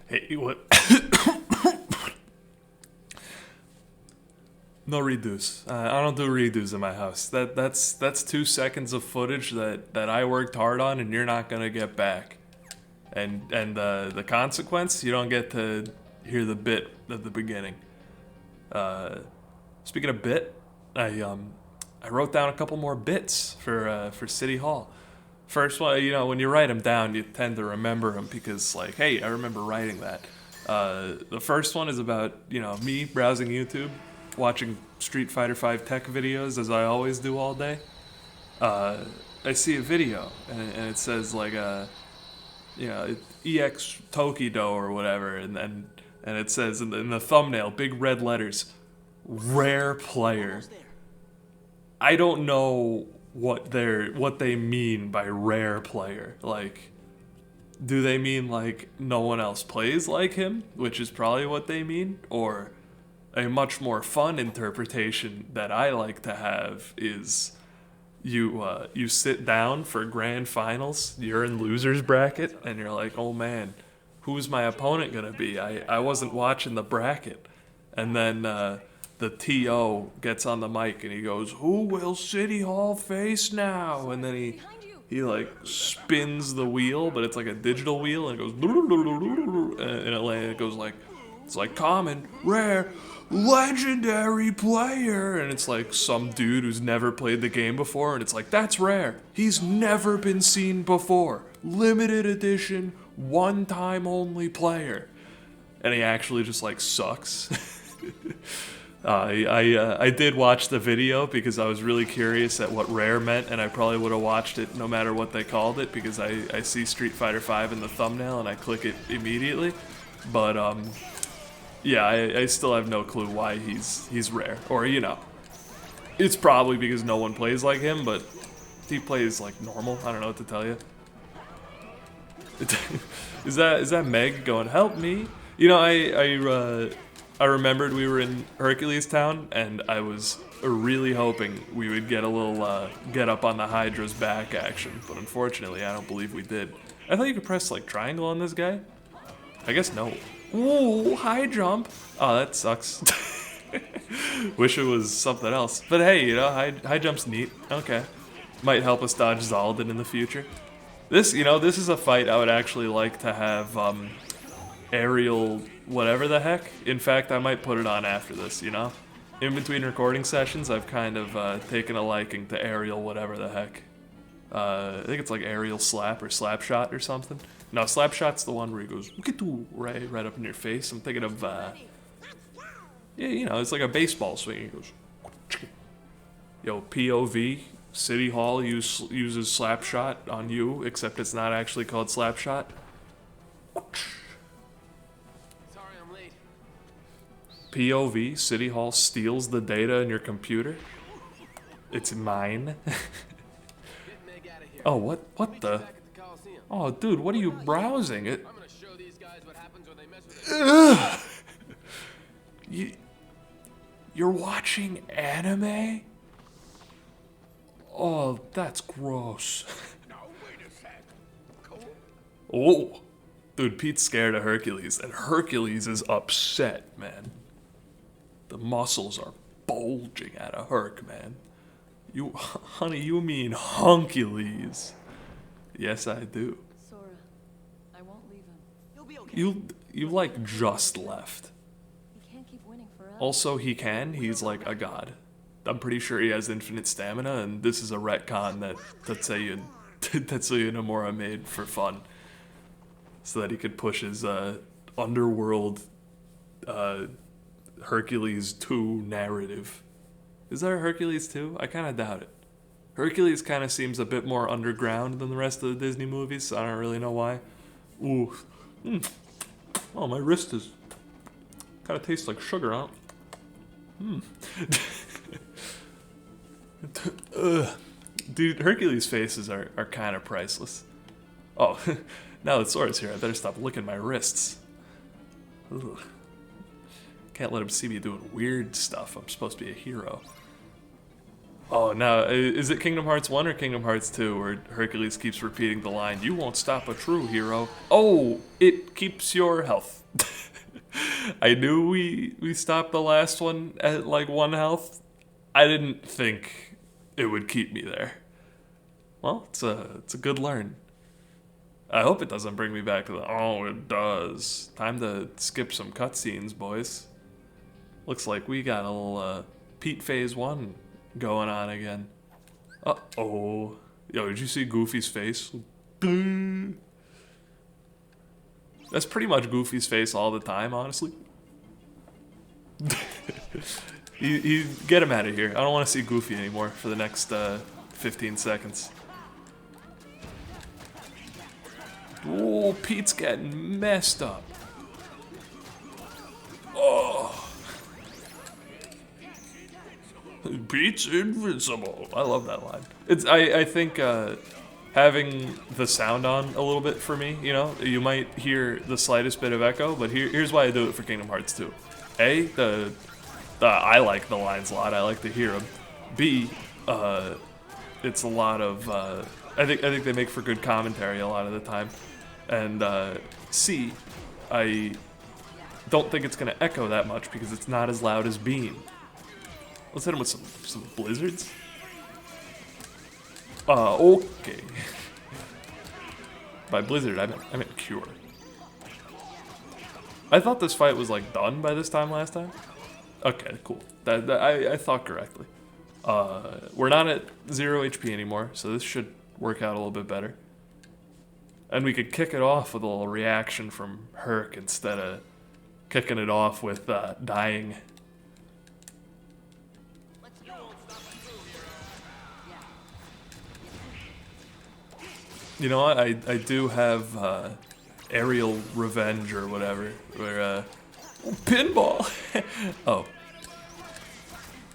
Hey, what? No redos. I don't do redos in my house. That's 2 seconds of footage that I worked hard on, and you're not gonna get back. And the consequence, you don't get to hear the bit at the beginning. Speaking of bit, I wrote down a couple more bits for City Hall. First one, when you write them down, you tend to remember them because, like, hey, I remember writing that. The first one is about, me browsing YouTube, watching Street Fighter V tech videos as I always do all day. I see a video and it says like EX Tokido or whatever, and it says in the thumbnail, big red letters, rare player. I don't know what they mean by rare player. Like, do they mean like no one else plays like him, which is probably what they mean, or a much more fun interpretation that I like to have is you sit down for grand finals, you're in losers bracket, and you're like, oh man, who's my opponent gonna be? I wasn't watching the bracket, and then the TO gets on the mic and he goes, "Who will City Hall face now?" And then he like spins the wheel, but it's like a digital wheel, and it goes and it goes like, it's like common, rare, legendary player, and it's like some dude who's never played the game before, and it's like, that's rare. He's never been seen before. Limited edition, one time only player. And he actually just like sucks. I did watch the video because I was really curious at what rare meant, and I probably would have watched it no matter what they called it because I see Street Fighter V in the thumbnail and I click it immediately. But yeah, I still have no clue why he's rare. Or, it's probably because no one plays like him, but he plays like normal. I don't know what to tell you. Is that Meg going, help me? I remembered we were in Hercules Town, and I was really hoping we would get a little get up on the Hydra's back action, but unfortunately I don't believe we did. I thought you could press like triangle on this guy. I guess no. Ooh, high jump. Oh, that sucks. Wish it was something else. But hey, high jump's neat. Okay. Might help us dodge Zaldin in the future. This is a fight I would actually like to have aerial whatever the heck. In fact, I might put it on after this, In between recording sessions, I've kind of taken a liking to aerial whatever the heck. I think it's like aerial slap or slap shot or something. No, slap shot's the one where he goes right up in your face. I'm thinking of it's like a baseball swing. He goes, yo, POV, City Hall uses slap shot on you, except it's not actually called slap shot. Sorry, I'm late. POV, City Hall steals the data in your computer. It's mine. Oh, what the? Oh, dude, what are you browsing? I'm gonna show these guys what happens when they mess with You're watching anime? Oh, that's gross. Oh, dude, Pete's scared of Hercules, and Hercules is upset, man. The muscles are bulging out of Herc, man. Honey, you mean Huncules? Yes, I do. Sora, I won't leave him. He'll be okay. You like just left. He can't keep winning forever. Also, he's like a god. I'm pretty sure he has infinite stamina, and this is a retcon that Tetsuya Nomura made for fun. So that he could push his underworld Hercules 2 narrative. Is there a Hercules 2? I kind of doubt it. Hercules kind of seems a bit more underground than the rest of the Disney movies, so I don't really know why. Ooh. Oh, my wrist is... kind of tastes like sugar, huh? Dude, Hercules' faces are kind of priceless. Oh, now that Sora's here, I better stop licking my wrists. Ugh. Can't let him see me doing weird stuff. I'm supposed to be a hero. Oh, now, is it Kingdom Hearts 1 or Kingdom Hearts 2 where Hercules keeps repeating the line, "You won't stop a true hero"? Oh, it keeps your health. I knew we stopped the last one at like 1 health. I didn't think it would keep me there. Well, it's a good learn. I hope it doesn't bring me back to the. Oh, it does. Time to skip some cutscenes, boys. Looks like we got a little Pete Phase 1 going on again. Uh-oh. Yo, did you see Goofy's face? That's pretty much Goofy's face all the time, honestly. Get him out of here. I don't want to see Goofy anymore for the next 15 seconds. Oh, Pete's getting messed up. Oh. Pete's invincible. I love that line. I think having the sound on a little bit for me, you know, you might hear the slightest bit of echo, but here's why I do it for Kingdom Hearts 2. A, I like the lines a lot. I like to hear them. B, it's a lot of I think they make for good commentary a lot of the time. And C, I don't think it's gonna echo that much because it's not as loud as Bean. Let's hit him with some blizzards. Okay. By blizzard, I meant cure. I thought this fight was like done by this time last time. Okay, cool. I thought correctly. We're not at 0 HP anymore, so this should work out a little bit better. And we could kick it off with a little reaction from Herc instead of kicking it off with dying. You know what? I do have aerial revenge or whatever, where pinball. Oh,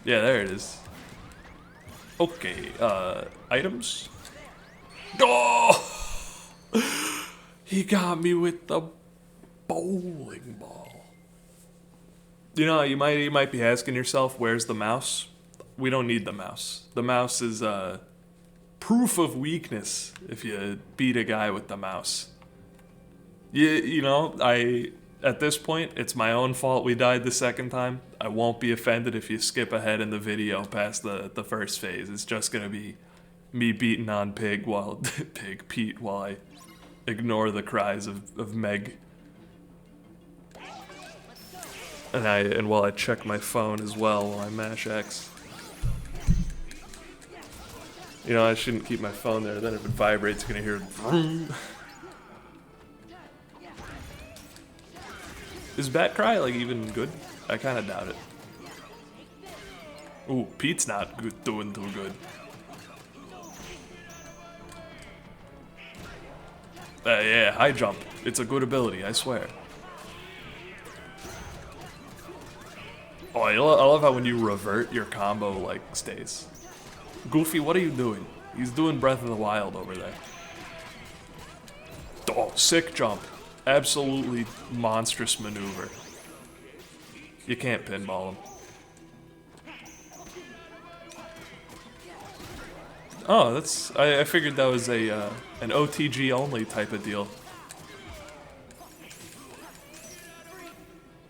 yeah, there it is. Okay, items. Oh, he got me with the bowling ball. You know, you might be asking yourself, where's the mouse? We don't need the mouse. The mouse is proof of weakness if you beat a guy with the mouse. You know, at this point, it's my own fault we died the second time. I won't be offended if you skip ahead in the video past the first phase. It's just gonna be me beating on Pete while I ignore the cries of Meg. And while I check my phone as well while I mash X. You know, I shouldn't keep my phone there, then if it vibrates, you're gonna hear vroom. Is Batcry, like, even good? I kinda doubt it. Ooh, Pete's not doing too good. Yeah, high jump. It's a good ability, I swear. Oh, I love how when you revert, your combo, like, stays. Goofy, what are you doing? He's doing Breath of the Wild over there. Oh, sick jump. Absolutely monstrous maneuver. You can't pinball him. Oh, I figured that was an OTG only type of deal.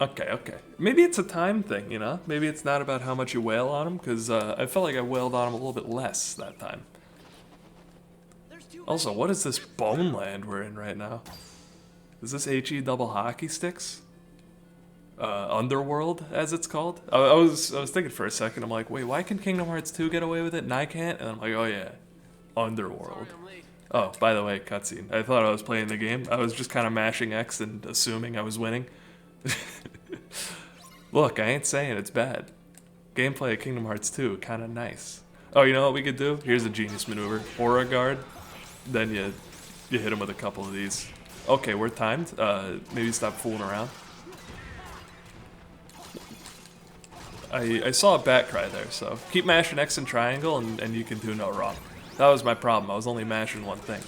Okay. Maybe it's a time thing, you know? Maybe it's not about how much you wail on him, because I felt like I wailed on him a little bit less that time. Also, what is this bone land we're in right now? Is this HE double hockey sticks? Underworld, as it's called? I was thinking for a second, I'm like, wait, why can Kingdom Hearts 2 get away with it and I can't? And I'm like, oh yeah, Underworld. Oh, by the way, cutscene. I thought I was playing the game. I was just kind of mashing X and assuming I was winning. Look, I ain't saying it's bad. Gameplay of Kingdom Hearts 2, kind of nice. Oh, you know what we could do? Here's a genius maneuver. Aura Guard, then you hit him with a couple of these. Okay, we're timed. Maybe stop fooling around. I saw a bat cry there, so keep mashing X and triangle and you can do no wrong. That was my problem. I was only mashing one thing.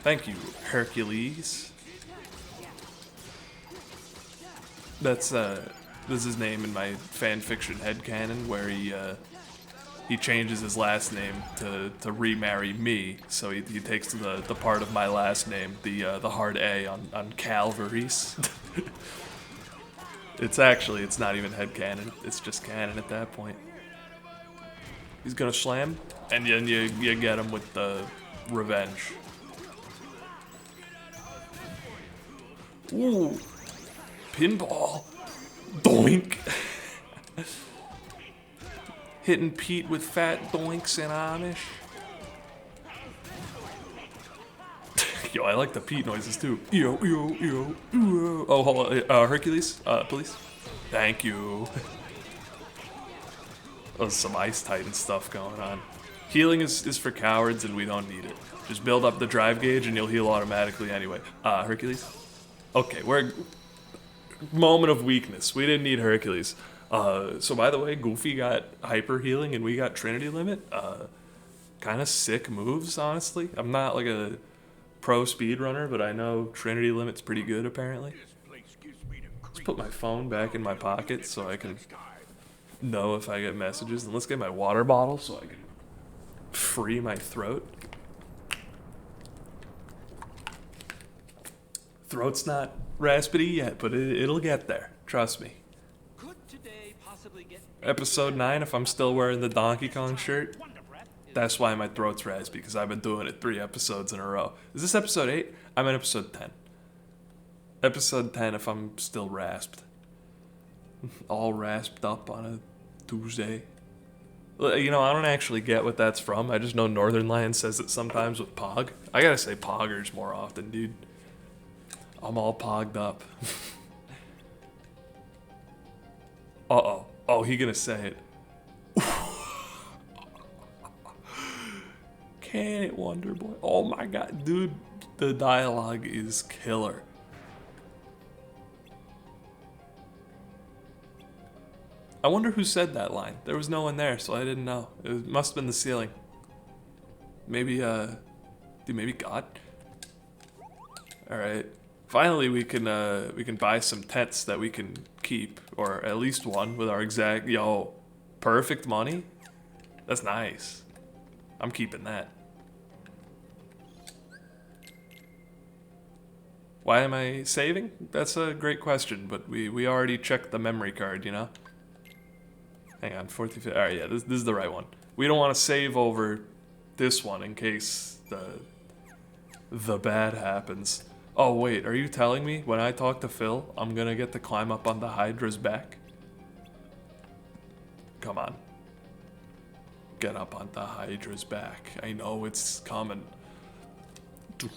Thank you, Hercules. That's This is his name in my fanfiction headcanon, where he changes his last name to remarry me, so he takes the part of my last name, the hard A on Calvary's. It's not even headcanon, it's just canon at that point. He's gonna slam, and then you get him with the revenge. Ooh, pinball, doink. Hitting Pete with fat doinks in Amish. Yo, I like the Pete noises too. Yo, yo, yo, yo. Oh, hold on. Hercules, please. Thank you. There's some Ice Titan stuff going on. Healing is for cowards and we don't need it. Just build up the drive gauge and you'll heal automatically anyway. Hercules? Okay, we're... Moment of weakness. We didn't need Hercules. So by the way, Goofy got hyper healing and we got Trinity Limit. Kind of sick moves, honestly. I'm not like a pro speedrunner, but I know Trinity Limit's pretty good apparently. Let's put my phone back in my pocket so I can know if I get messages. And let's get my water bottle so I can free my throat. Throat's not raspy yet, but it'll get there. Trust me. Episode 9, if I'm still wearing the Donkey Kong shirt, that's why my throat's raspy, because I've been doing it 3 episodes in a row. Is this episode 8? I'm in episode 10. Episode 10 if I'm still rasped. All rasped up on a Tuesday. You know, I don't actually get what that's from. I just know Northern Lion says it sometimes with Pog. I gotta say Poggers more often, dude. I'm all pogged up. Uh-oh. Oh, he gonna say it. Can it, Wonder Boy? Oh my god, dude. The dialogue is killer. I wonder who said that line. There was no one there, so I didn't know. It must have been the ceiling. Maybe, dude, maybe God? Alright. Finally, we can buy some tents that we can keep, or at least one with our exact, yo, perfect money? That's nice. I'm keeping that. Why am I saving? That's a great question, but we already checked the memory card, you know? Hang on, 45, alright, yeah, this is the right one. We don't want to save over this one in case the bad happens. Oh wait, are you telling me when I talk to Phil, I'm gonna get to climb up on the Hydra's back? Come on. Get up on the Hydra's back. I know it's coming. This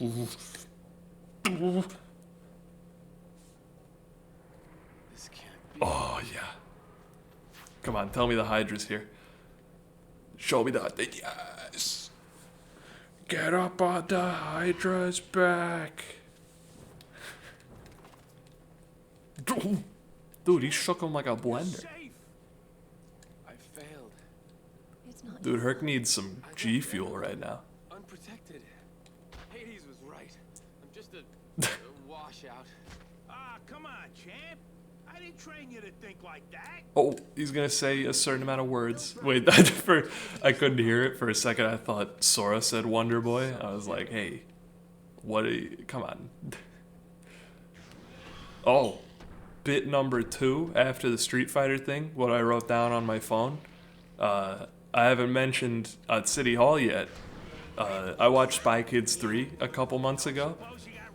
can't be. Oh yeah. Come on, tell me the Hydra's here. Show me the yes. Get up on the Hydra's back. Dude, he shook him like a blender. I failed. It's not. Dude, Herc needs some G Fuel right now. Unprotected. Hades was right. I'm just a washout. Ah, come on, champ. I didn't train you to think like that. Oh, he's gonna say a certain amount of words. Wait, I couldn't hear it for a second. I thought Sora said Wonder Boy. I was like, hey, what are you, come on. Oh, bit number 2 after the Street Fighter thing, what I wrote down on my phone. I haven't mentioned at City Hall yet. I watched Spy Kids 3 a couple months ago,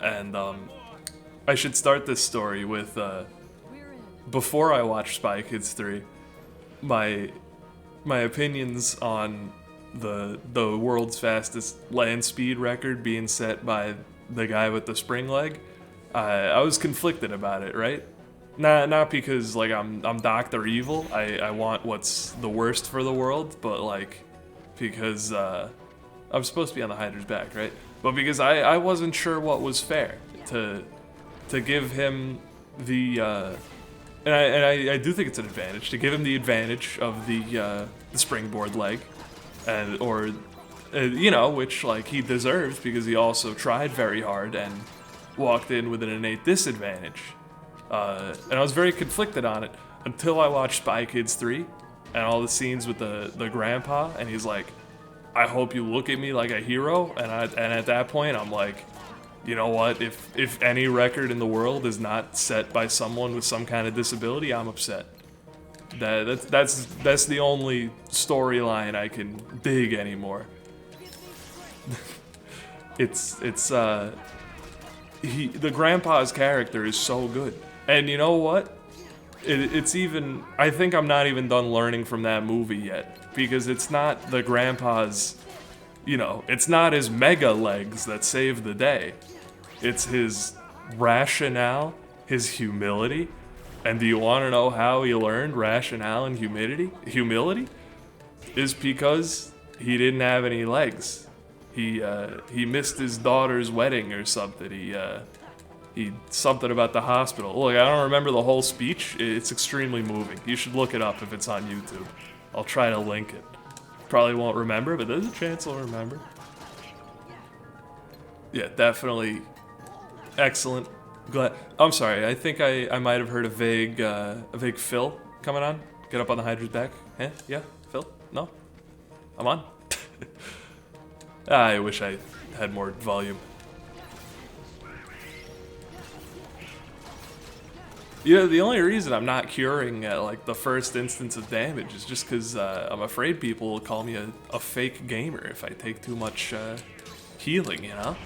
and I should start this story with before I watched Spy Kids 3, my opinions on the world's fastest land speed record being set by the guy with the spring leg. I was conflicted about it, right? Not because like I'm Dr. Evil. I want what's the worst for the world, but like because I'm supposed to be on the Hydra's back, right? But because I wasn't sure what was fair to give him the and I do think it's an advantage to give him the advantage of the springboard leg, and or you know, which like he deserves because he also tried very hard and walked in with an innate disadvantage. And I was very conflicted on it. until I watched Spy Kids 3 and all the scenes with the grandpa, and he's like, I hope you look at me like a hero, and at that point I'm like, you know what, if any record in the world is not set by someone with some kind of disability, I'm upset. That's the only storyline I can dig anymore. The grandpa's character is so good. And you know what? It's even, I think I'm not even done learning from that movie yet, because it's not the grandpa's, you know, it's not his mega legs that save the day. It's his rationale, his humility. And do you want to know how he learned rationale and humility? Is because he didn't have any legs. He missed his daughter's wedding or something. He something about the hospital. Look, I don't remember the whole speech. It's extremely moving. You should look it up if it's on YouTube. I'll try to link it. Probably won't remember, but there's a chance I'll remember. Yeah, definitely excellent. Glad. I'm sorry. I think I might have heard a vague Phil coming on. Get up on the Hydra's back. Eh? Yeah, Phil? No? I'm on. I wish I had more volume. Yeah, the only reason I'm not curing at like the first instance of damage is just because I'm afraid people will call me a fake gamer if I take too much healing, you know?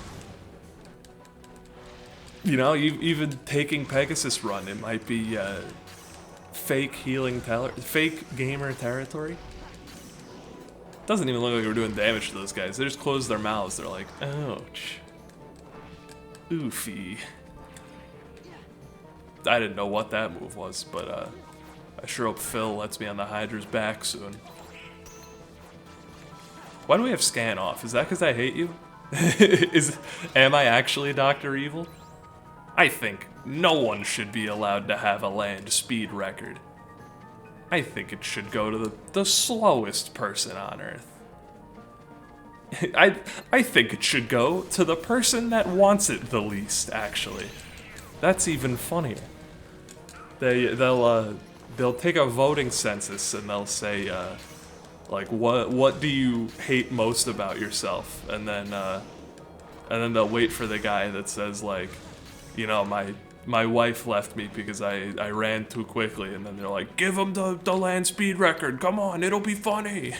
You know, even taking Pegasus Run, it might be fake fake gamer territory. Doesn't even look like we're doing damage to those guys. They just close their mouths. They're like, ouch. Oofy. I didn't know what that move was, but I sure hope Phil lets me on the Hydra's back soon. Why do we have scan off? Is that because I hate you? Am I actually Dr. Evil? I think no one should be allowed to have a land speed record. I think it should go to the slowest person on Earth. I think it should go to the person that wants it the least, actually. That's even funnier. They'll take a voting census and they'll say like what do you hate most about yourself, and then they'll wait for the guy that says like, you know, my wife left me because I ran too quickly, and then they're like, give him the land speed record, come on, it'll be funny.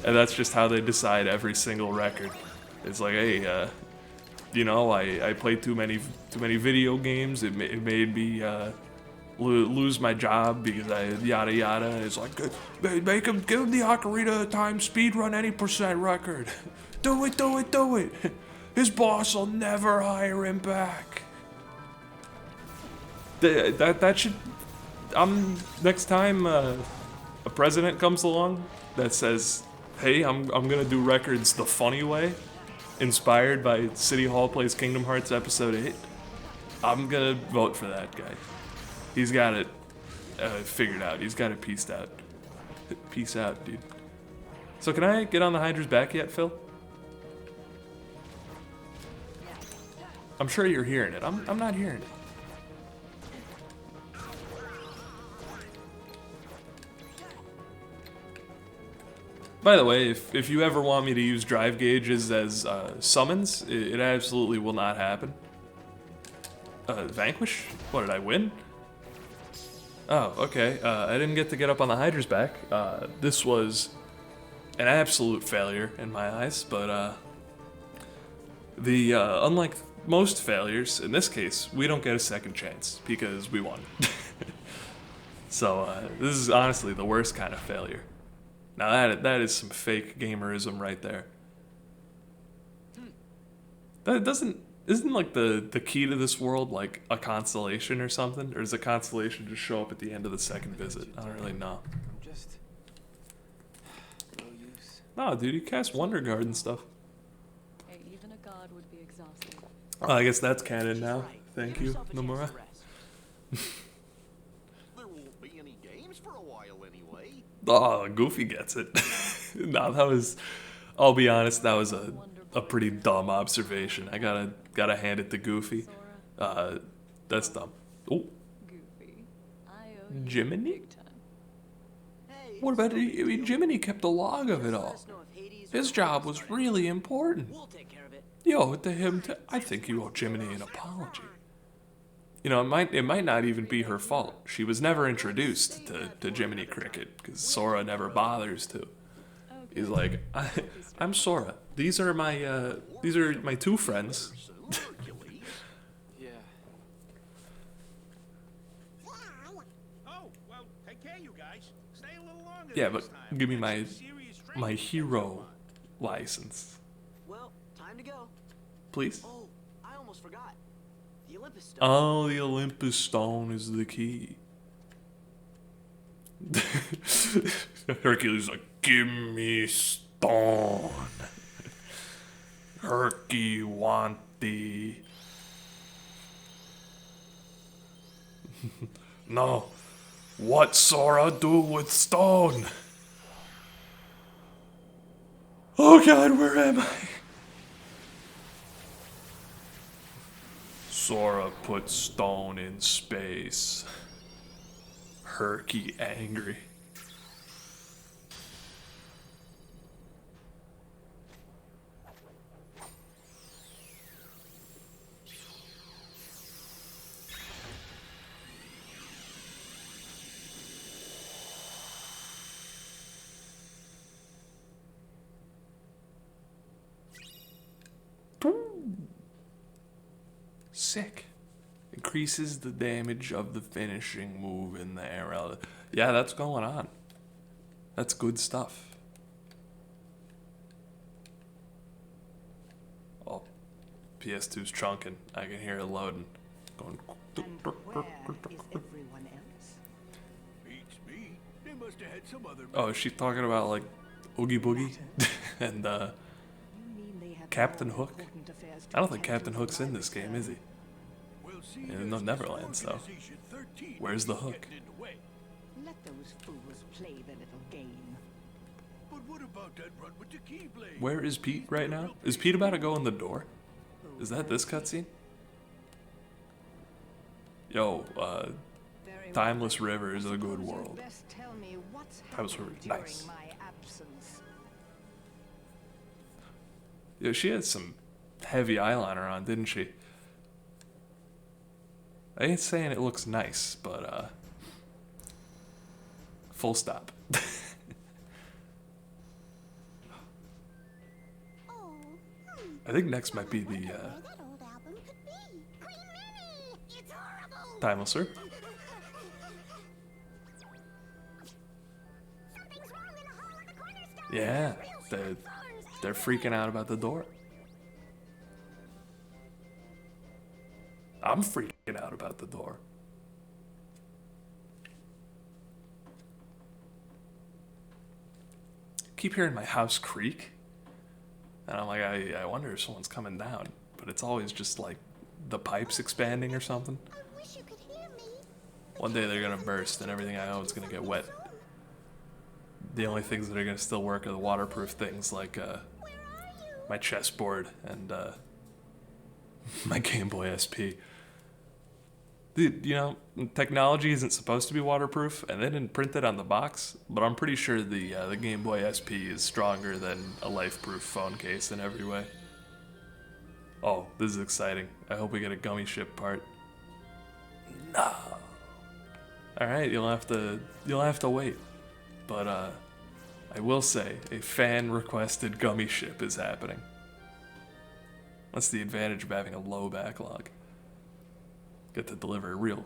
And that's just how they decide every single record. It's like, hey, you know, I played too many video games, it made me lose my job because I yada yada. And it's like, give him the Ocarina of Time speedrun any % record. Do it. His boss will never hire him back. That should. Next time a president comes along that says, "Hey, I'm gonna do records the funny way," inspired by City Hall Plays Kingdom Hearts Episode 8, I'm gonna vote for that guy. He's got it figured out. He's got it pieced out. Peace out, dude. So can I get on the Hydra's back yet, Phil? I'm sure you're hearing it. I'm not hearing it. By the way, if you ever want me to use drive gauges as summons, it absolutely will not happen. Vanquish? What, did I win? Oh, okay. I didn't get to get up on the Hydra's back. This was an absolute failure in my eyes, but unlike most failures, in this case, we don't get a second chance because we won. So this is honestly the worst kind of failure. Now that is some fake gamerism right there. Isn't like the key to this world like a constellation or something? Or does a constellation just show up at the end of the second visit? I don't really know. I'm just no use. No, dude, you cast Wonder Guard and stuff. Hey, even a god would be exhausted. Oh, I guess that's canon now. Thank you, Nomura. There won't be any games for a while anyway. Oh, Goofy gets it. No, that was, I'll be honest, that was a pretty dumb observation. I gotta hand it to Goofy. That's dumb. Oh, Goofy, I owe Jiminy? Big time. Hey, What about it? I mean, Jiminy kept a log of it let all. us know if Hades His or job Hades was started. really important. We'll take care of it. You owe it to him. I think you owe Jiminy an apology. You know, it might not even be her fault. She was never introduced to Jiminy Cricket because Sora never bothers to. He's like, I'm Sora. These are my two friends. Hercules. Yeah. Oh, well, take care, you guys. Stay a little longer Yeah, this but time. give me Got my some serious my training. hero license, Well, time to go. please. Oh, I almost forgot. The Olympus Stone. Oh, the Olympus Stone is the key. Hercules is like, give me stone. Herky want thee. No. What Sora do with stone? Oh God, where am I? Sora put stone in space. Herky angry. Sick. Increases the damage of the finishing move in the air. Yeah, that's going on. That's good stuff. Oh, PS2's chunking. I can hear it loading. Going. And where is everyone else? Beats me. They must have had some other. Oh, is she talking about like Oogie Boogie and You mean they have Captain more Hook? important affairs to I don't think attend Captain to Hook's in my this game, return? is he? Well, see, Yeah, there's no this Neverlands, though. Organization 13 Where's the that's hook? getting in the way. Let those fools play their little game. But what about that run with the Keyblade? Where is Pete right now? Is Pete about to go in the door? Is that this cutscene? Yo, Very Timeless well. River is a good Suppose you'd world. best tell me what's Timeless happened River, during nice. my absence. Yeah, she had some heavy eyeliner on, didn't she? I ain't saying it looks nice, but full stop. I think next might be the Timeless River. Yeah, they're freaking out about the door. I'm freaking out about the door. Keep hearing my house creak. And I'm like, I wonder if someone's coming down. But it's always just like the pipes expanding or something. One day they're gonna burst and everything I own is gonna get wet. The only things that are gonna still work are the waterproof things like my chessboard and my Game Boy SP. Dude, you know, technology isn't supposed to be waterproof, and they didn't print it on the box, but I'm pretty sure the Game Boy SP is stronger than a life-proof phone case in every way. Oh, this is exciting. I hope we get a gummy ship part. No. Alright, you'll have to wait. But I will say, a fan-requested gummy ship is happening. That's the advantage of having a low backlog. Get to deliver real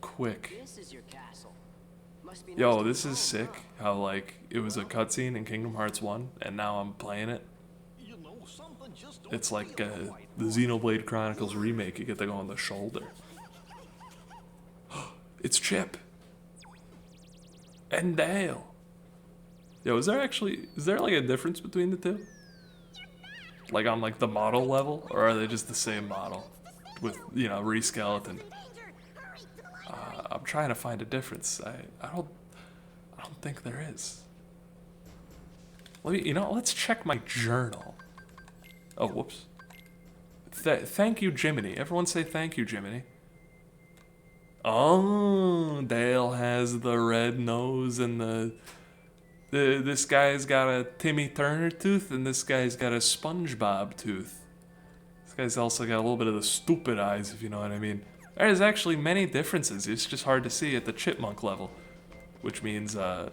quick. This is your castle. Must be nice Yo, to this be is home, sick. huh? How like it was a cutscene in Kingdom Hearts 1, and now I'm playing it. You know, something just don't It's like feel right. the Xenoblade Chronicles remake. You get to go on the shoulder. It's Chip and Dale. Yo, is there like a difference between the two? Like on like the model level, or are they just the same model with, you know, re-skeleton? I'm trying to find a difference. I don't think there is. Let's check my journal. Oh, whoops. Thank you, Jiminy. Everyone say thank you, Jiminy. Oh, Dale has the red nose and this guy's got a Timmy Turner tooth and this guy's got a SpongeBob tooth. This guy's also got a little bit of the stupid eyes, if you know what I mean. There's actually many differences. It's just hard to see at the chipmunk level, which means that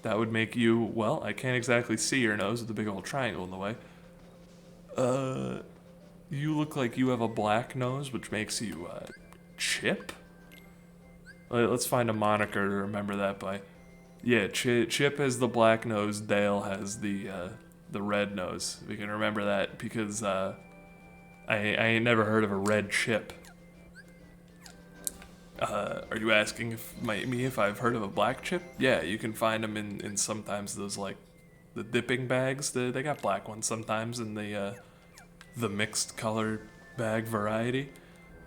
would make you, well, I can't exactly see your nose with the big old triangle in the way. You look like you have a black nose, which makes you Chip? Let's find a moniker to remember that by. Yeah, Chip has the black nose, Dale has the red nose. We can remember that because I ain't never heard of a red chip. Are you asking if I've heard of a black chip? Yeah, you can find them in sometimes those like the dipping bags. They got black ones sometimes in the mixed color bag variety.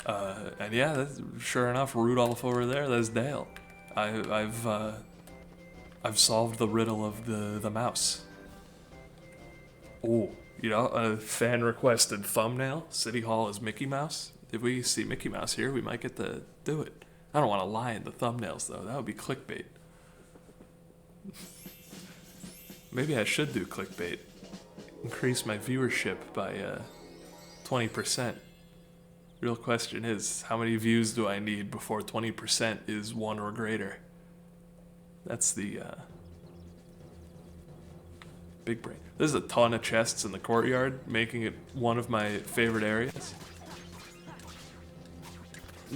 And yeah, that's, sure enough, Rudolph over there, that's Dale. I've solved the riddle of the mouse. Oh, you know, a fan requested thumbnail. City Hall is Mickey Mouse. If we see Mickey Mouse here, we might get to do it. I don't want to lie in the thumbnails though. That would be clickbait. Maybe I should do clickbait. Increase my viewership by 20%. Real question is, how many views do I need before 20% is 1 or greater? That's the big brain. There's a ton of chests in the courtyard, making it one of my favorite areas.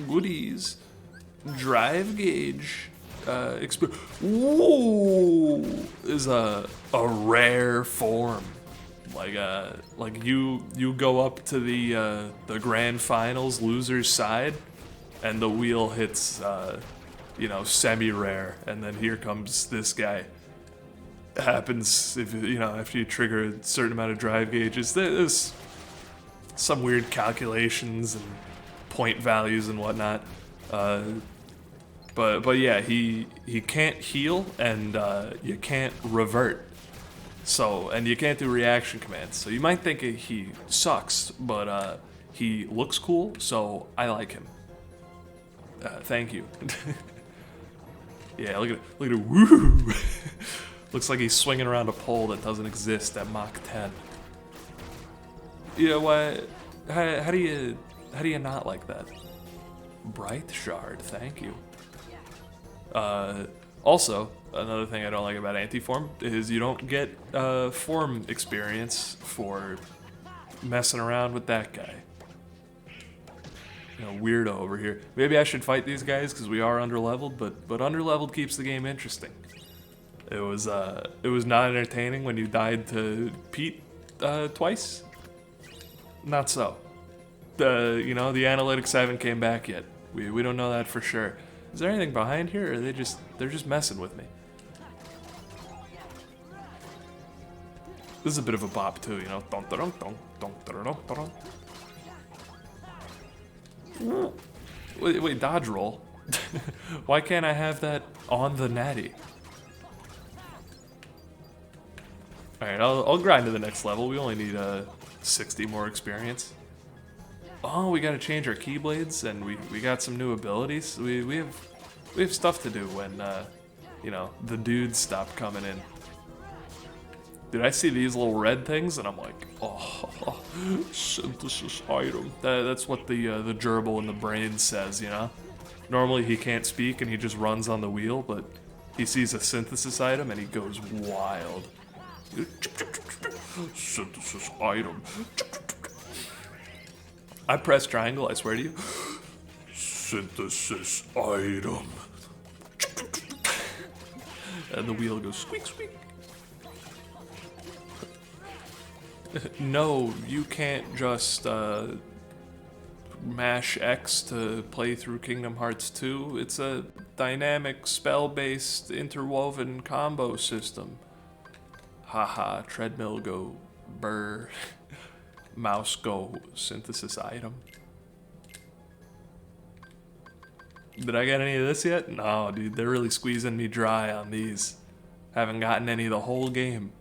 Goodies. Drive gauge. Whoa! Is a rare form. Like you go up to the grand finals loser's side, and the wheel hits you know, semi-rare, and then here comes this guy. Happens if you know, after you trigger a certain amount of drive gauges. There's some weird calculations and point values and whatnot. But yeah, he can't heal and you can't revert. So, and you can't do reaction commands. So you might think he sucks, but he looks cool, so I like him. Thank you. Yeah, look at woo! Looks like he's swinging around a pole that doesn't exist at Mach 10. You know what? How do you not like that? Bright shard, thank you. Also, another thing I don't like about anti-form is you don't get form experience for messing around with that guy. You know, weirdo over here. Maybe I should fight these guys because we are underleveled, but underleveled keeps the game interesting. It was not entertaining when you died to Pete twice. Not so. You know, the analytics haven't came back yet. We don't know that for sure. Is there anything behind here, or they're just messing with me? This is a bit of a bop too, you know. Dun, dun, dun, dun, dun, dun, dun, dun. Wait, dodge roll. Why can't I have that on the natty? Alright, I'll grind to the next level. We only need 60 more experience. Oh, we gotta change our keyblades, and we got some new abilities. We have stuff to do when you know, the dudes stop coming in. Dude, I see these little red things, and I'm like, oh, synthesis item. That's what the gerbil in the brain says, you know. Normally he can't speak, and he just runs on the wheel, but he sees a synthesis item, and he goes wild. Synthesis item. I press triangle, I swear to you. Synthesis item. And the wheel goes squeak, squeak. No, you can't just mash X to play through Kingdom Hearts 2. It's a dynamic, spell-based, interwoven combo system. Haha, treadmill go burr. Mouse go synthesis item. Did I get any of this yet? No, dude, they're really squeezing me dry on these. Haven't gotten any the whole game.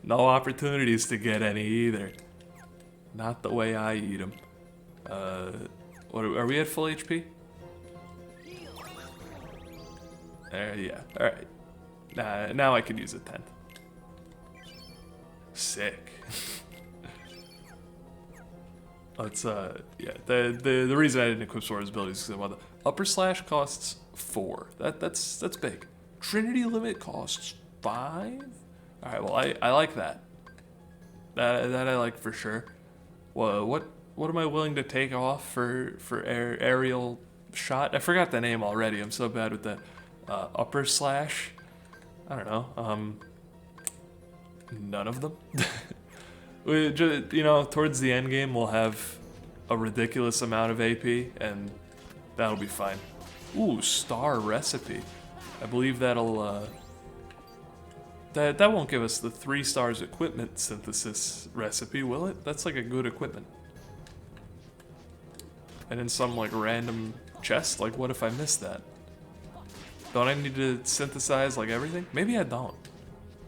No opportunities to get any either. Not the way I eat them. What are we at full HP? Yeah. All right. Now I can use a 10th. Sick. Let's yeah. The reason I didn't equip Sora's abilities is because the upper slash costs 4. That's big. Trinity limit costs 5. All right. Well, I like that. That I like for sure. Well, what am I willing to take off for aerial shot? I forgot the name already. I'm so bad with the upper slash. I don't know. None of them. You know, towards the end game, we'll have a ridiculous amount of AP, and that'll be fine. Ooh, star recipe. I believe that'll that won't give us the 3 stars equipment synthesis recipe, will it? That's like a good equipment. And in some like random chest, like what if I missed that? Don't I need to synthesize like everything? Maybe I don't.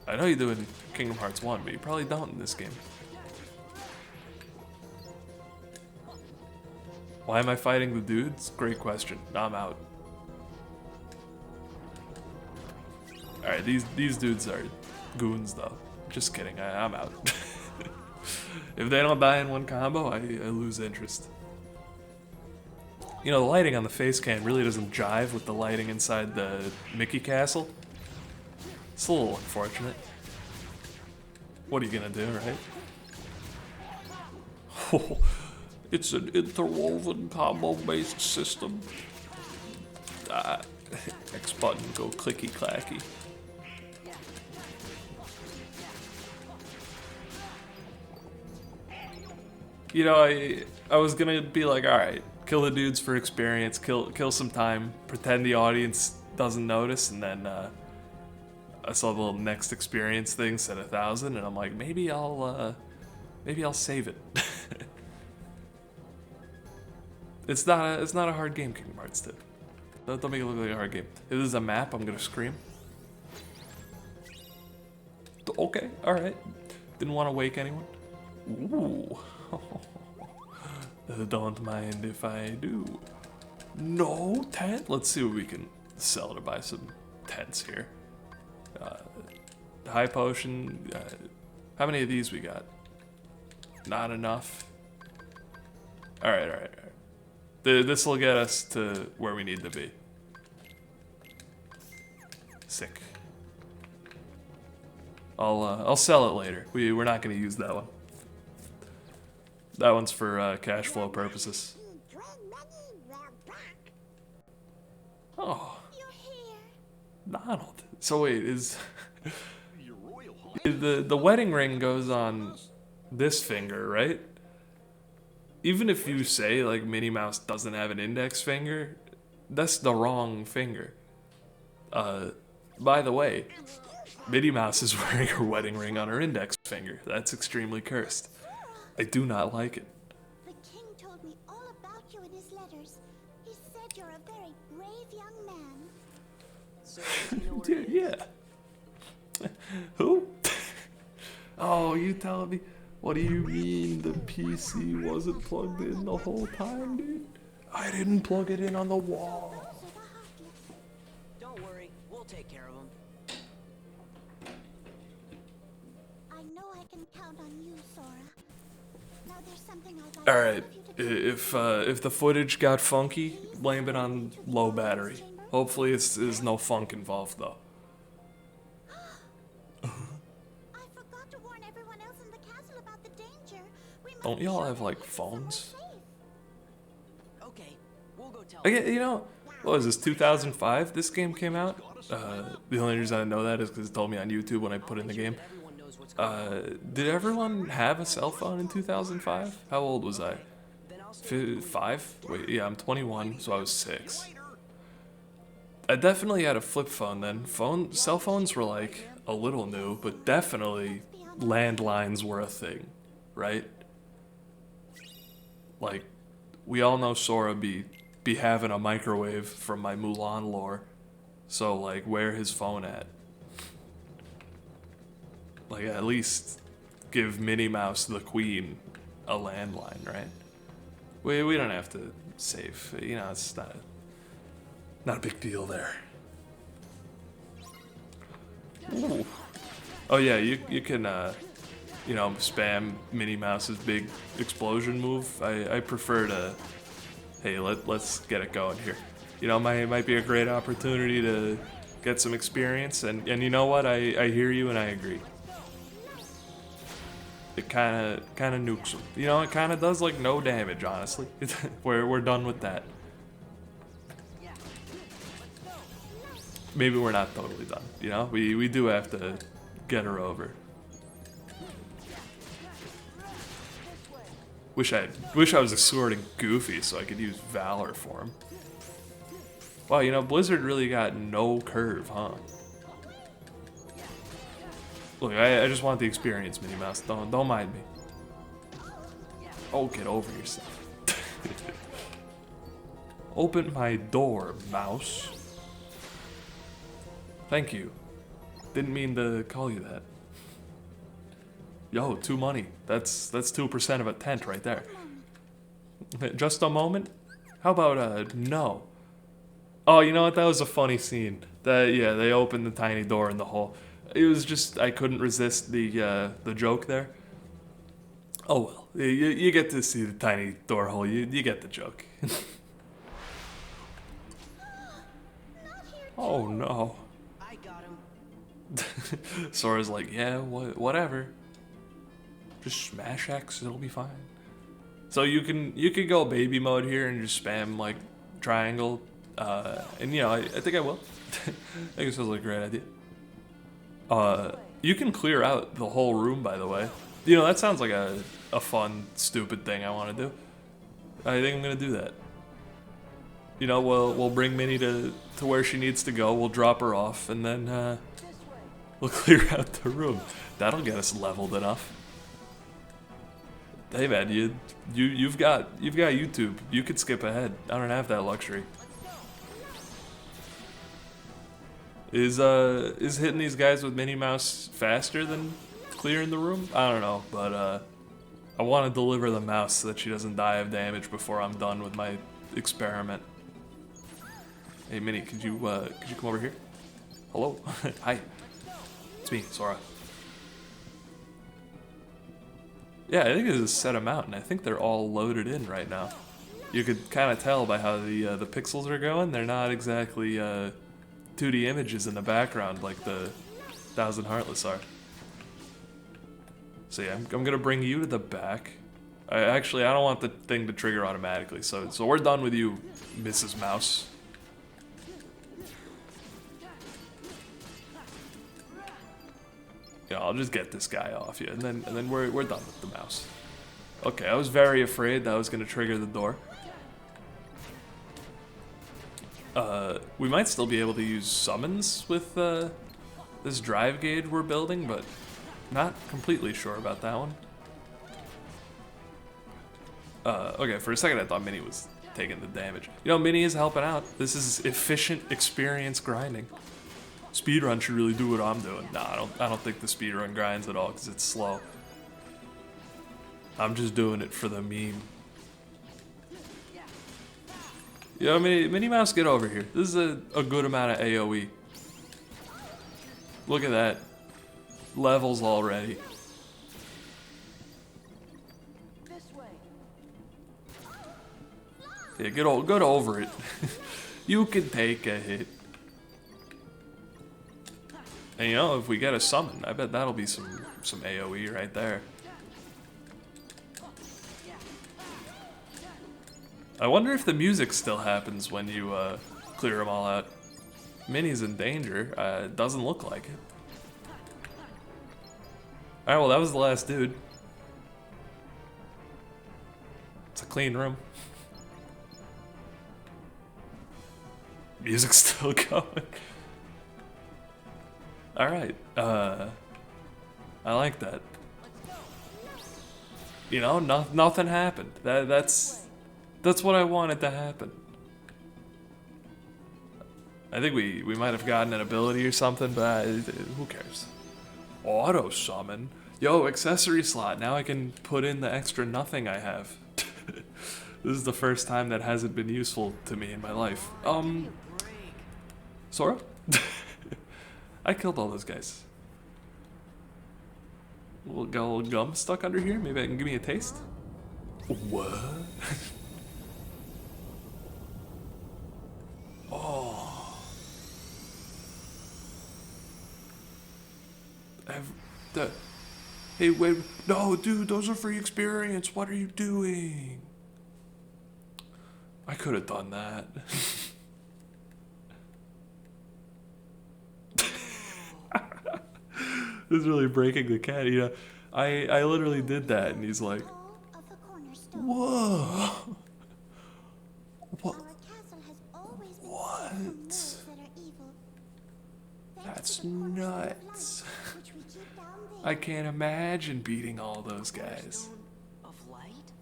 I know you do in Kingdom Hearts 1, but you probably don't in this game. Why am I fighting the dudes? Great question. I'm out. Alright, these dudes are goons though. Just kidding, I'm out. If they don't die in one combo, I lose interest. You know, the lighting on the face cam really doesn't jive with the lighting inside the Mickey Castle. It's a little unfortunate. What are you gonna do, right? Oh, it's an interwoven combo-based system. X button, go clicky clacky. You know, I was gonna be like, all right, kill the dudes for experience, kill some time, pretend the audience doesn't notice, and then I saw the little next experience thing said 1,000, and I'm like, maybe I'll save it. It's not a hard game, Kingdom Hearts 2. Don't make it look like a hard game. If this is a map, I'm gonna scream. Okay, all right. Didn't want to wake anyone. Ooh. Don't mind if I do. No tent. Let's see what we can sell to buy some tents here. High potion. How many of these we got? Not enough. All right. This will get us to where we need to be. Sick. I'll sell it later. We're not gonna use that one. That one's for cash flow purposes. Oh, Donald. So wait, is the wedding ring goes on this finger, right? Even if you say like Minnie Mouse doesn't have an index finger, that's the wrong finger. By the way, Minnie Mouse is wearing her wedding ring on her index finger. That's extremely cursed. I do not like it. The king told me all about you in his letters. He said you're a very brave young man. So, do you know where he is? Yeah. Who? Oh, you telling me? What do you mean the PC wasn't plugged in the whole time, dude? I didn't plug it in on the wall. So the heartless. Don't worry, we'll take care of him. I know I can count on you, Sora. Now there's something I'd like All right. all of you to do. If the footage got funky, blame it on low battery. Hopefully, there's no funk involved though. I forgot to warn everyone else in the castle about the danger. We must Don't be y'all sure have to like get somewhere phones? safe. Okay, we'll go tell Okay, you know, what was this, 2005? This game came out? The only reason I know that is because it told me on YouTube when I put in the game. everyone knows what's going on. Did everyone have a cell phone in 2005? How old was I? Then I'll say 5? Wait, yeah, I'm 21, so I was 6. I definitely had a flip phone then. Cell phones were like a little new, but definitely landlines were a thing, right? Like, we all know Sora be having a microwave from my Mulan lore. So like, where his phone at? Like, at least give Minnie Mouse the Queen a landline, right? We don't have to save. You know, it's not a big deal there. Ooh. Oh yeah, you can you know, spam Minnie Mouse's big explosion move. I prefer to, hey, let's get it going here. You know, might be a great opportunity to get some experience, and you know what? I hear you and I agree. It kind of nukes them. You know, it kind of does like no damage, honestly. We're done with that. Maybe we're not totally done. You know, we do have to get her over. Wish I was escorting Goofy so I could use Valor for him. Wow, you know, Blizzard really got no curve, huh? Look, I just want the experience, Minnie Mouse. Don't mind me. Oh, get over yourself. Open my door, mouse. Thank you. Didn't mean to call you that. Yo, 2 money. That's 2% of a tent right there. Just a moment? How about no? Oh, you know what? That was a funny scene. Yeah, they opened the tiny door in the hole. It was just I couldn't resist the joke there. Oh well, you get to see the tiny door hole. You get the joke. Oh no. I got him. Sora's like, yeah, whatever. Just smash X, it'll be fine. So you can go baby mode here and just spam like triangle, and you know I think I will. I think it sounds like a great idea. You can clear out the whole room, by the way. You know, that sounds like a fun, stupid thing I want to do. I think I'm gonna do that. You know, we'll bring Minnie to where she needs to go. We'll drop her off, and then we'll clear out the room. That'll get us leveled enough. Hey man, you've got YouTube. You could skip ahead. I don't have that luxury. Is hitting these guys with Minnie Mouse faster than clearing the room? I don't know, but I want to deliver the mouse so that she doesn't die of damage before I'm done with my experiment. Hey Minnie, could you come over here? Hello, hi, it's me, Sora. Yeah, I think it's a set amount, and I think they're all loaded in right now. You could kind of tell by how the pixels are going. They're not exactly 2D images in the background like the Thousand Heartless are. So yeah, I'm gonna bring you to the back. I don't want the thing to trigger automatically. So we're done with you, Mrs. Mouse. Yeah, I'll just get this guy off you, and then we're done with the mouse. Okay, I was very afraid that was gonna trigger the door. We might still be able to use summons with this drive gauge we're building, but not completely sure about that one. Okay, for a second I thought Minnie was taking the damage. You know, Minnie is helping out. This is efficient experience grinding. Speedrun should really do what I'm doing. Nah, I don't think the speedrun grinds at all because it's slow. I'm just doing it for the meme. Yo, Minnie Mouse, get over here. This is a good amount of AoE. Look at that. Levels already. Yeah, get over it. You can take a hit. And you know, if we get a summon, I bet that'll be some AoE right there. I wonder if the music still happens when you clear them all out. Minnie's in danger. It doesn't look like it. Alright, well that was the last dude. It's a clean room. Music's still going. Alright, I like that. You know, nothing happened. That's what I wanted to happen. I think we might have gotten an ability or something, but who cares? Auto summon? Yo, accessory slot. Now I can put in the extra nothing I have. This is the first time that hasn't been useful to me in my life. Sora? I killed all those guys. Got a little gum stuck under here. Maybe I can give me a taste. What? Oh. Hey, wait. No, dude, those are free experience. What are you doing? I could have done that. This is really breaking the cat. You know, I literally did that, and he's like, All of the cornerstone. whoa. What? Our castle has always been What? safe from wolves that are evil. Thanks That's to the cornerstone of light, nuts. which we keep down I there. can't imagine beating all those guys. Cornerstone of light?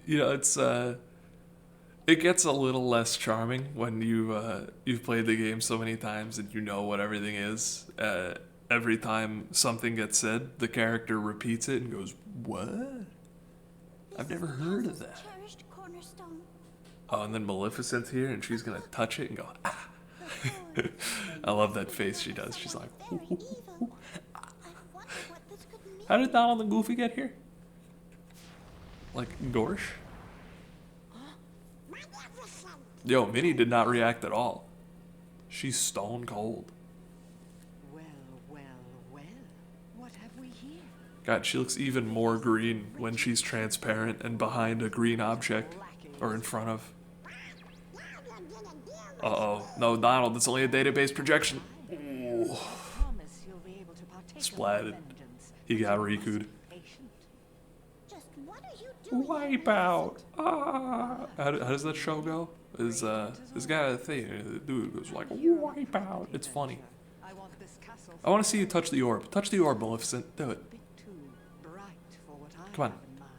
You know, it gets a little less charming when you've played the game so many times and you know what everything is. Every time something gets said, the character repeats it and goes, "What? I've never heard of that." Cherished cornerstone. Oh, and then Maleficent's here and she's gonna touch it and go, "Ah." The thorns. I love that face she does. She's like, Very evil. I wonder what this could mean. "How did Donald and Goofy get here?" Like Gorsh? Yo, Minnie did not react at all. She's stone cold. Well, well, well. What have we here? God, she looks even more green when she's transparent and behind a green object. Or in front of. Uh-oh. No, Donald, it's only a database projection. Ooh. Promise you'll be able to partake of my Splatted. vengeance. He got Just Riku'd. patient. Just what are you doing? Wipeout. Ah. How does that show go? This guy a thing. The dude was like, wipeout. It's funny. I want this castle I want to see you touch the orb. Touch the orb, Maleficent. Do it. a bit too bright for what I Come on. have in mind.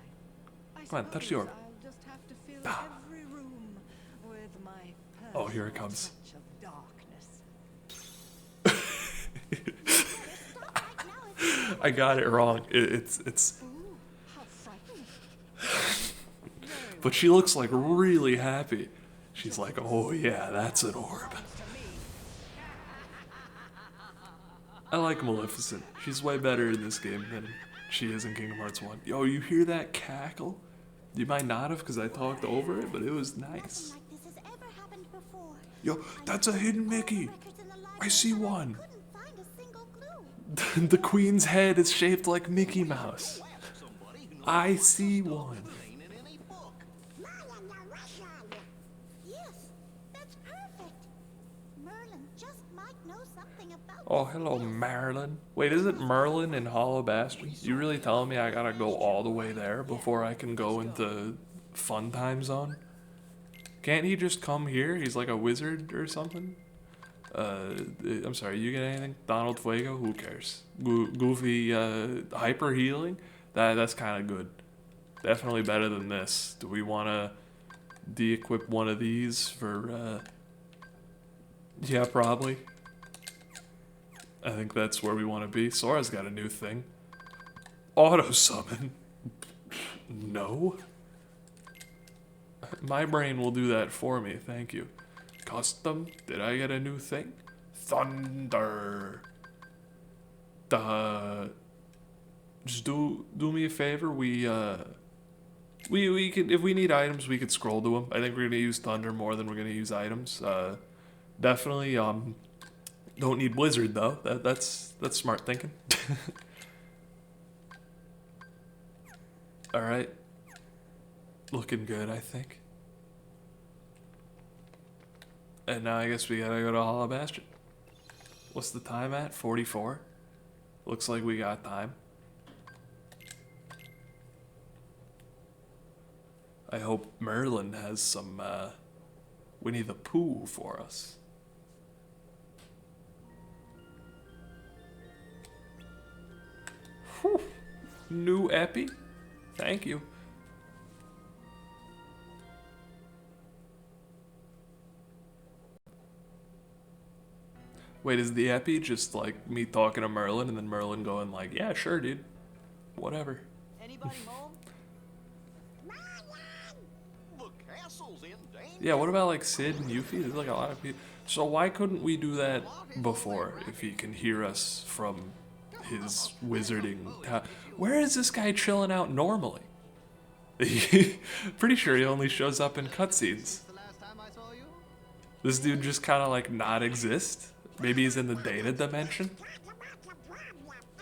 I Come on, touch the orb. suppose I'll just have to fill Ah. every room with my Oh, here it personal comes. touch of darkness. I got it wrong. It's. Ooh, how frightening. But she looks like really happy. She's like, oh yeah, that's an orb. I like Maleficent. She's way better in this game than she is in Kingdom Hearts 1. Yo, you hear that cackle? You might not have because I talked over it, but it was nice. Like this has ever happened before. Yo, that's a hidden Mickey. Records in the I see library, but one. couldn't find a single clue. The Queen's head is shaped like Mickey Mouse. Ask somebody who knows I see one. that ain't in any book. Yes, that's perfect. Merlin just might know something about Oh, this. hello, Marilyn. Wait, is it Merlin in Hollow Bastion? You really telling me I gotta go all the way there before I can go into Fun Time Zone? Can't he just come here? He's like a wizard or something? I'm sorry, you get anything? Donald Fuego? Who cares? Goofy, hyper healing? That's kind of good. Definitely better than this. Do we want to de-equip one of these for, yeah, probably. I think that's where we want to be. Sora's got a new thing. Auto summon. No. My brain will do that for me, thank you. Custom, did I get a new thing? Thunder. Just do me a favor. We can, if we need items, we could scroll to them. I think we're gonna use Thunder more than we're gonna use items. Definitely don't need Blizzard though. That's smart thinking. All right. Looking good, I think. And now I guess we gotta go to Hollow Bastion. What's the time at? 44? Looks like we got time. I hope Merlin has some Winnie the Pooh for us. Whew. New epi? Thank you. Wait, is the epi just like me talking to Merlin and then Merlin going like, yeah, sure, dude. Whatever. Anybody home? The castle's in danger. Yeah, what about like Sid and Yuffie? There's like a lot of people. So why couldn't we do that before if he can hear us from his wizarding Where is this guy chilling out normally? Pretty sure he only shows up in cutscenes. The last time I saw you? This dude just kind of like not exist. Maybe he's in the data dimension,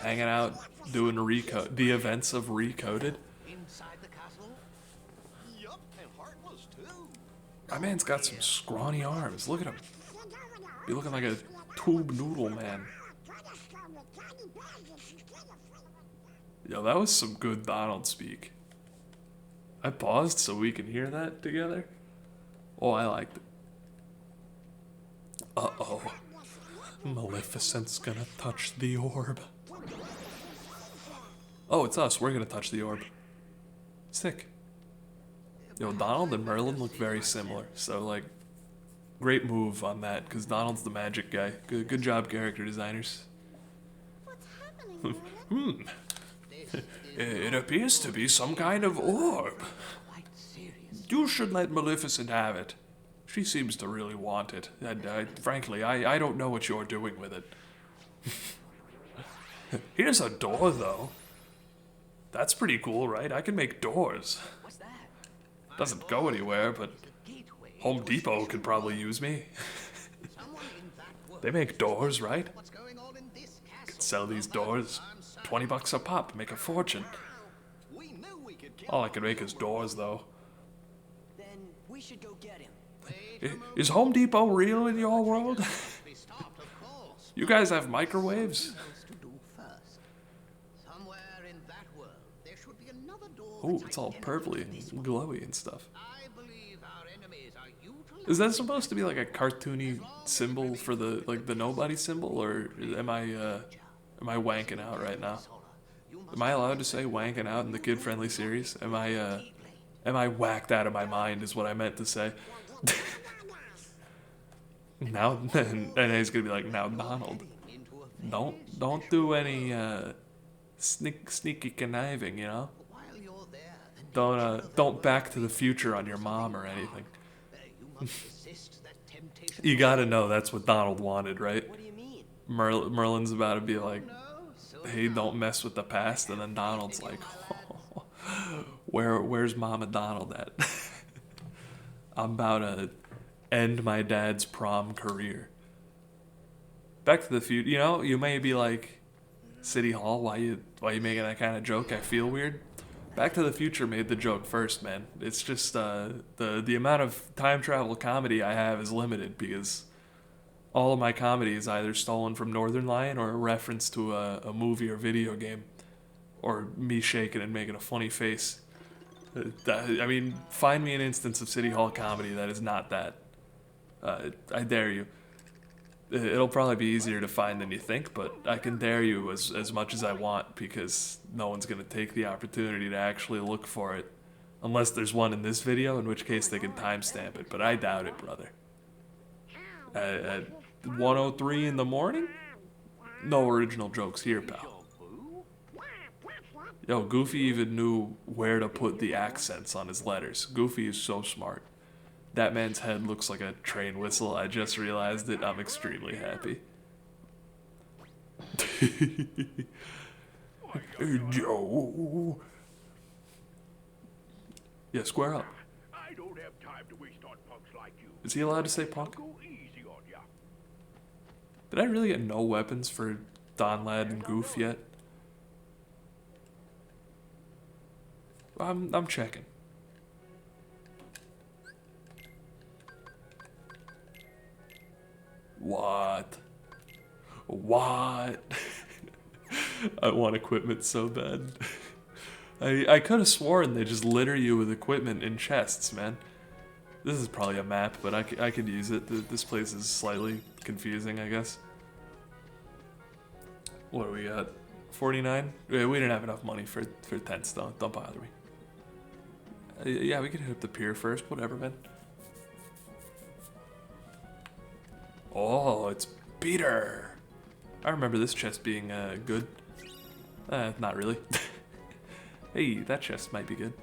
hanging out, doing the events of Recoded. Inside the castle? Yup, and heartless too. My man's got some scrawny arms. Look at him. Be looking like a tube noodle man. Yo, that was some good Donald speak. I paused so we can hear that together. Oh, I liked it. Uh-oh. Maleficent's gonna touch the orb. Oh, it's us. We're gonna touch the orb. Sick. Yo, Donald and Merlin look very similar. So, like, great move on that, because Donald's the magic guy. Good job, character designers. What's happening, Merlin? It appears to be some kind of orb. Quite serious. You should let Maleficent have it. She seems to really want it. And frankly, I don't know what you're doing with it. Here's a door, though. That's pretty cool, right? I can make doors. What's that? Doesn't go anywhere, but Gateway. Home Depot could probably use me. Someone in that world. They make doors, right? What's going on in this castle? Sell these doors. $20 a pop, make a fortune. We knew we could kill All I can make is doors, though. Then we should go get him. Is Home Depot real in your world? be stopped, of course. You guys have microwaves? What else to do first? Somewhere in that world, there should be another door. Oh, that's it's all identical purpley to this and one. glowy and stuff. I believe our enemies are utilizing. Is that supposed to be like a cartoony symbol for the nobody symbol, or am I wanking out right now? Am I allowed to say wanking out in the kid-friendly series? Am I whacked out of my mind? Is what I meant to say. Now, and he's gonna be like, now Donald, don't do any sneaky conniving, you know? While you're there, the Don't Back to the Future on your mom or anything. you must resist that temptation. You gotta know that's what Donald wanted, right? What do you mean? Merlin's about to be like, No, so hey, don't mess with the past, and then Donald's like, where's Mama Donald at? I'm about to end my dad's prom career. Back to the Future, you know, you may be like, City Hall, why you making that kind of joke? I feel weird. Back to the Future made the joke first, man. It's just the amount of time travel comedy I have is limited because all of my comedy is either stolen from Northern Lion or a reference to a movie or video game, or me shaking and making a funny face. I mean, find me an instance of City Hall comedy that is not that. I dare you. It'll probably be easier to find than you think, but I can dare you as much as I want because no one's going to take the opportunity to actually look for it. Unless there's one in this video, in which case they can timestamp it, but I doubt it, brother. At 1:03 in the morning? No original jokes here, pal. Yo, Goofy even knew where to put the accents on his letters. Goofy is so smart. That man's head looks like a train whistle. I just realized it. I'm extremely happy. Hey, Joe. Yeah, square up. I don't have time to waste on punks like you. Is he allowed to say punk? Go easy on ya. Did I really get no weapons for Don Lad and Goof yet? I'm checking. What? I want equipment so bad. I could have sworn they just litter you with equipment in chests, man. This is probably a map, but I could use it. This place is slightly confusing, I guess. What do we got? 49? Yeah, we didn't have enough money for tents, though. Don't bother me. Yeah, we could hit up the pier first. Whatever, man. Oh, it's Peter. I remember this chest being good. Not really. Hey, that chest might be good.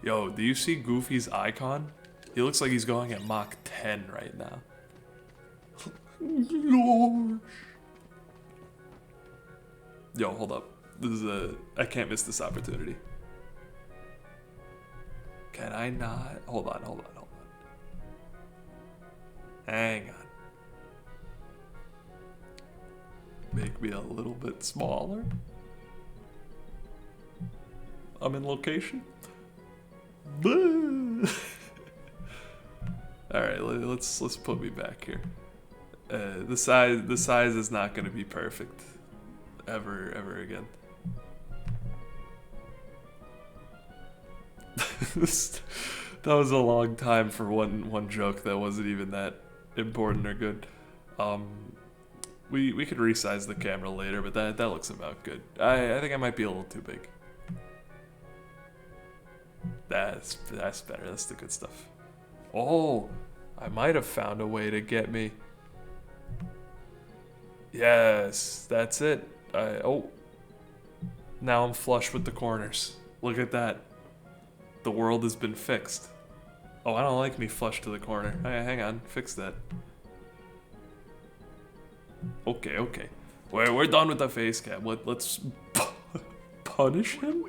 Yo, do you see Goofy's icon? He looks like he's going at Mach 10 right now. Gosh. Yo, hold up. This is I can't miss this opportunity. Can I not? Hold on. Hang on. Make me a little bit smaller. I'm in location. All right, let's put me back here. The size is not going to be perfect ever again. That was a long time for one joke that wasn't even that important or good. We could resize the camera later, but that looks about good. I think I might be a little too big. That's better. That's the good stuff. Oh, I might have found a way to get me. Yes, that's it. Oh, now I'm flush with the corners. Look at that. The world has been fixed. Oh, I don't like me flush to the corner. Hey, hang on, fix that. Okay. We're done with the face cam. Let's punish him.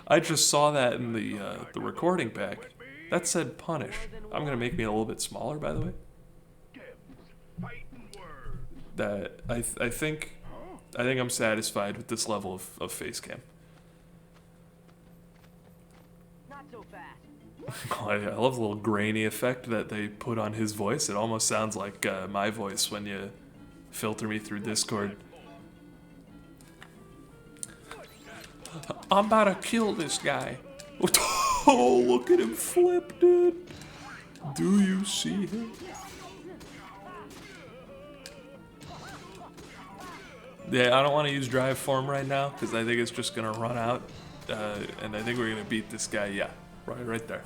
I just saw that in the recording pack. That said punish. I'm gonna make me a little bit smaller, by the way. That I think I'm satisfied with this level of face cam. Not so fast. I love the little grainy effect that they put on his voice. It almost sounds like my voice when you filter me through Discord. I'm about to kill this guy. Oh, look at him flip, dude. Do you see him? Yeah, I don't want to use drive form right now because I think it's just going to run out. And I think we're going to beat this guy. Yeah, right there.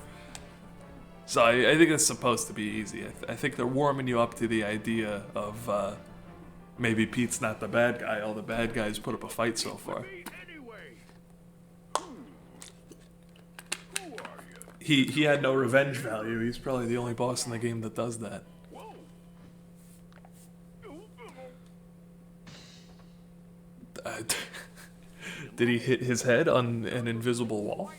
So I think it's supposed to be easy. I think they're warming you up to the idea of maybe Pete's not the bad guy. All the bad guys put up a fight so far. He had no revenge value. He's probably the only boss in the game that does that. Did he hit his head on an invisible wall?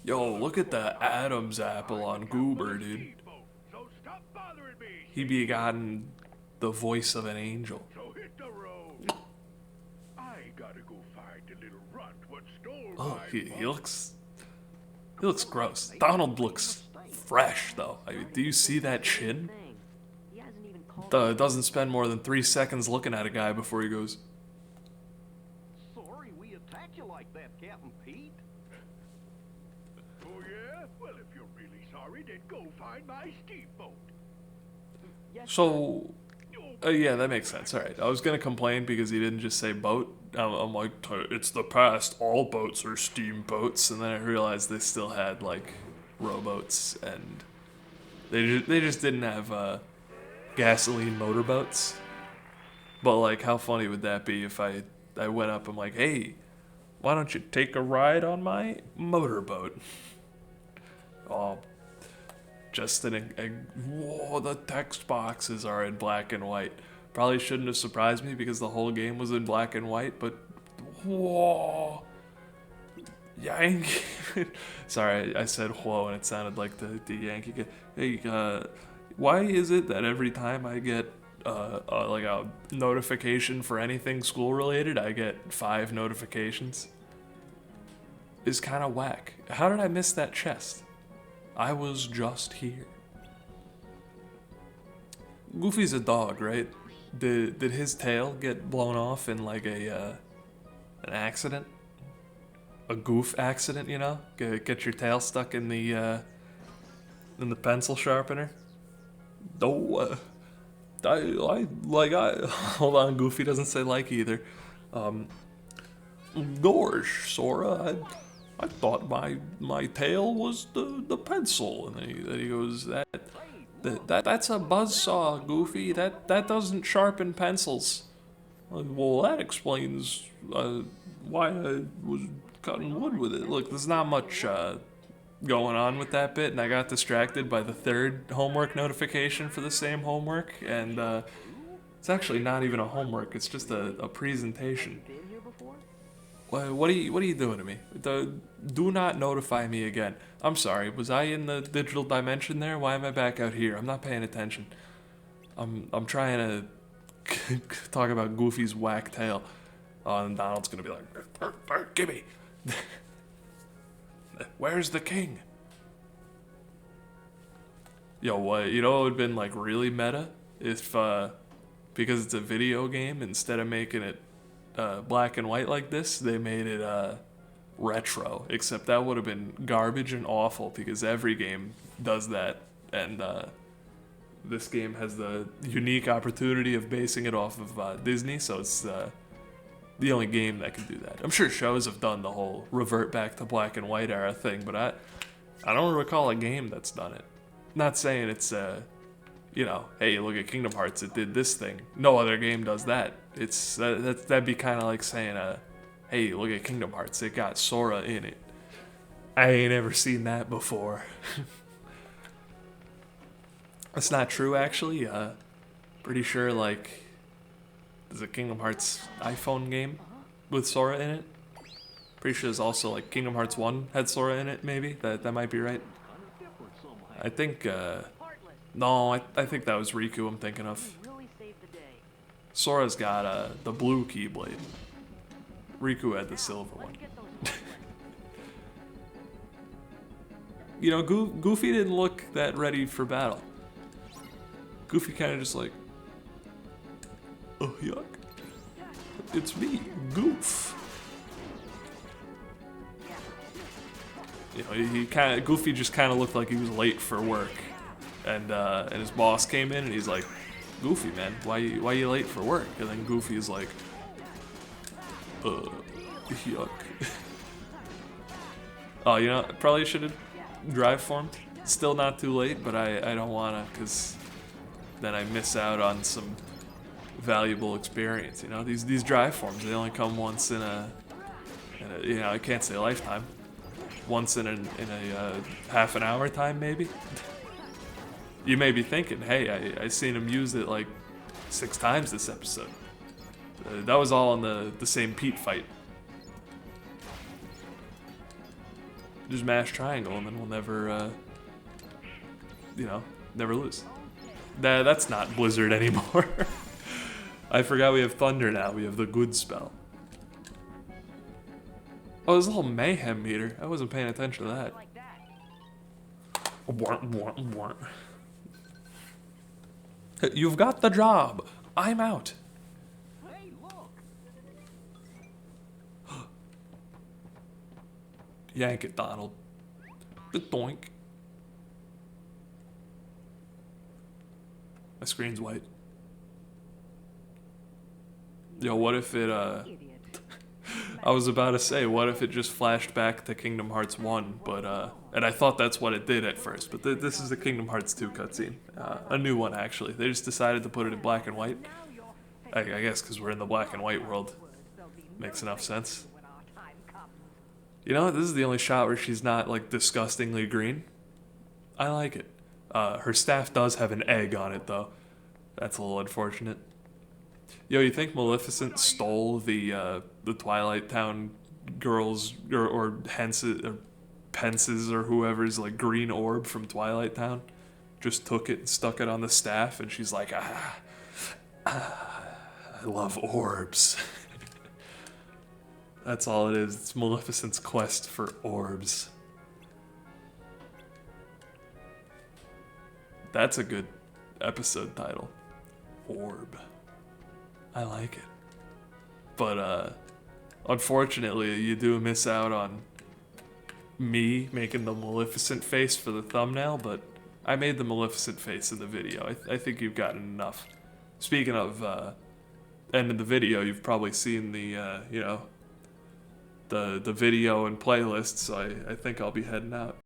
Yo, look at the Adam's apple on Goober, dude. He begotten the voice of an angel. Oh, he looks gross. Donald looks fresh, though. I mean, do you see that chin? Doesn't spend more than 3 seconds looking at a guy before he goes. Sorry we attacked you like that, Captain Pete. Oh yeah? Well, if you're really sorry, then go find my steamboat. So, yeah, that makes sense. All right, I was gonna complain because he didn't just say boat. I'm like, it's the past. All boats are steamboats, and then I realized they still had like rowboats, and they just didn't have gasoline motorboats. But like, how funny would that be if I went up? I'm like, hey, why don't you take a ride on my motorboat? Oh. Just whoa, the text boxes are in black and white. Probably shouldn't have surprised me because the whole game was in black and white, but whoa. Yankee. Sorry, I said whoa and it sounded like the Yankee guy. Hey, why is it that every time I get like a notification for anything school related, I get 5 notifications? It's kind of whack. How did I miss that chest? I was just here. Goofy's a dog, right? Did his tail get blown off in like an accident? A goof accident, you know? Get your tail stuck in the pencil sharpener? Oh, hold on, Goofy doesn't say like either. Gosh, Sora, I thought my tail was the pencil, and then he goes, that's a buzzsaw, Goofy. That doesn't sharpen pencils. Well, that explains why I was cutting wood with it. Look, there's not much going on with that bit, and I got distracted by the third homework notification for the same homework, and it's actually not even a homework. It's just a presentation. Been here before? What are you doing to me? Do not notify me again. I'm sorry. Was I in the digital dimension there? Why am I back out here? I'm not paying attention. I'm trying to talk about Goofy's whack tail. And Donald's gonna be like, gimme. Where's the king? Yo, what? You know what would have been like really meta if because it's a video game, instead of making it black and white like this, they made it retro. Except that would have been garbage and awful because every game does that, and this game has the unique opportunity of basing it off of Disney, so it's the only game that can do that. I'm sure shows have done the whole revert back to black and white era thing, but I don't recall a game that's done it. Not saying it's you know, hey, look at Kingdom Hearts, it did this thing. No other game does that. It's that'd be kind of like saying, hey, look at Kingdom Hearts, it got Sora in it. I ain't ever seen that before. That's not true, actually. Pretty sure, like, there's a Kingdom Hearts iPhone game with Sora in it. Pretty sure there's also, like, Kingdom Hearts 1 had Sora in it, maybe. That might be right. I think, no, I think that was Riku I'm thinking of. Really saved the day. Sora's got the blue Keyblade. Riku had the silver one. Let's get those You know, Goofy didn't look that ready for battle. Goofy kind of just like, oh yuck, it's me, Goof. You know, Goofy just kind of looked like he was late for work, and his boss came in and he's like, Goofy, man, why you late for work? And then Goofy is like, yuck. Oh, you know, probably should have drive formed. Still not too late, but I don't wanna, cause then I miss out on some valuable experience. You know, these drive forms, they only come once in a you know, I can't say a lifetime. Once in a half an hour time, maybe. You may be thinking, hey, I seen him use it like 6 times this episode. That was all in the same Pete fight. Just mash triangle and then we'll never, you know, never lose. That's not Blizzard anymore. I forgot we have Thunder now. We have the good spell. Oh, there's a little mayhem meter. I wasn't paying attention to that. like that. You've got the job. I'm out. Hey, look! Yank it, Donald. The doink. My screen's white. Yo, what if it, I was about to say, what if it just flashed back to Kingdom Hearts 1, but, and I thought that's what it did at first, but this is the Kingdom Hearts 2 cutscene. A new one, actually. They just decided to put it in black and white. I guess because we're in the black and white world. Makes enough sense. When our time comes. You know, this is the only shot where she's not, like, disgustingly green. I like it. Her staff does have an egg on it, though. That's a little unfortunate. Yo, you think Maleficent stole the Twilight Town girls or Pence's or whoever's like green orb from Twilight Town? Just took it and stuck it on the staff, and she's like, I love orbs. That's all it is. It's Maleficent's quest for orbs. That's a good episode title. Orb. I like it. But, unfortunately, you do miss out on me making the Maleficent face for the thumbnail, but I made the Maleficent face in the video. I think you've gotten enough. Speaking of, ending the video, you've probably seen the, you know, the video and playlist, so I think I'll be heading out.